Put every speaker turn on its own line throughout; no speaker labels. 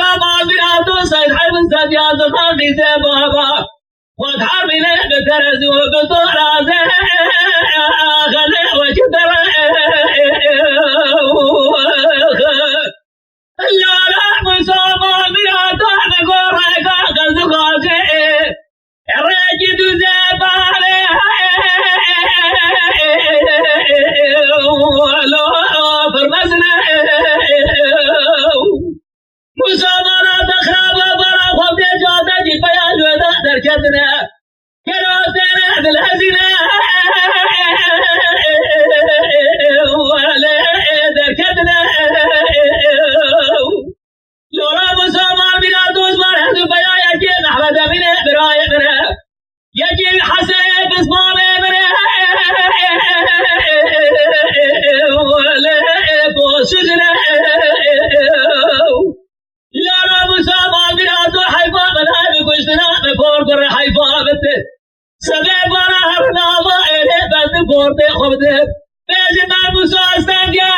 مسامان بنا سيد حبن سدياد خاندي زي بابا خد حربنا بترز وبطرازه خلي وجدر يا رب مسامان بنا طعم قرق غزغازه رجد زباله ولو فرمزنا مسامرات خراب برا خود جاده جی بیان ودا در کدنا کراسنا بالهزنا ولا در کدنا لورا مسامر بنا دوز بار هند بیان یکی نحوه دمینه برای بره یکی حسن بسمام بره ولا بوسجنا يا رب سامان بنا تو حيفا بنا بكشتنا بفور در حيفا بته سبع برا هرنا ما إله بس فور ده خبده بجنا مساستن يا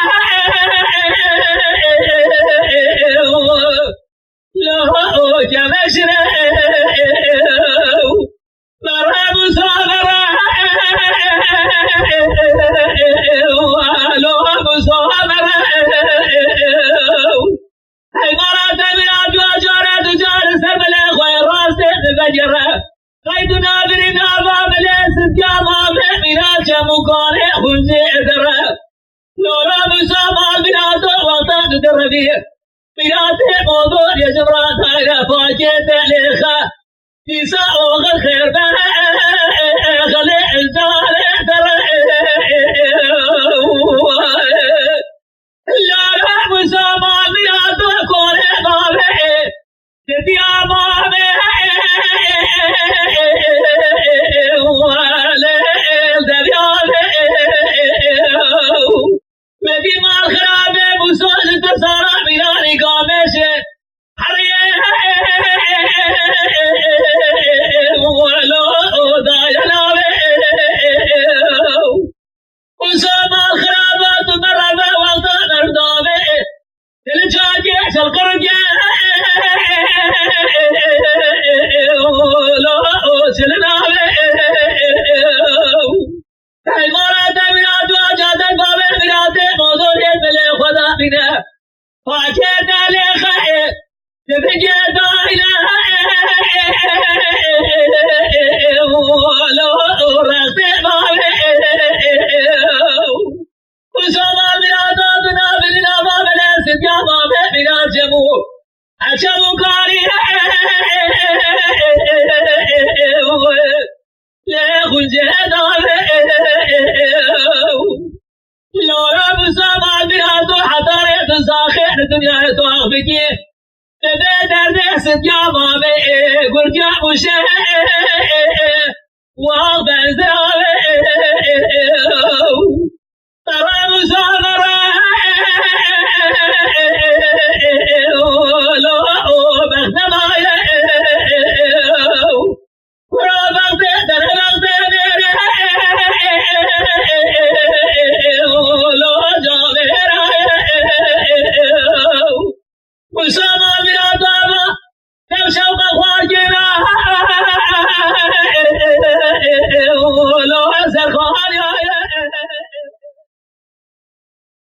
لا هو جمشنا برا مسافرة لا مسافرة حيوانات من أجوار تجار سبل غير راس بجرة قيدنا برنا باب الاسجام من جمكان خنزي درة نورا مسامع بنا وطن دربيه بنا موضوع يجبر طايرة فاجئ تلخا نساء وغل خير بها خلي الزال درة يا رب مسامع بنا كون بابه تبيا بابه ولا تبيا مدي ما خراب بوسول تصارى بنا نقامش حريه ولا داينا مسامع خرابات مرضى وقت نردابه الجاجي القرجة لا سلنا المراد من أدوى جاد بابه مراد موضوع بله خدا بنا فاجد عليه تبجي داينا ولا رأس بابه وسمع مرادنا بنا بابنا سجى بابه بنا جمو عشبو كاري لا خنجه لا رب سمع بنا تو حضارة زاخر دنيا تو أخبكي تبدأ سجى بابه قرجة وشه وأخبر زاوه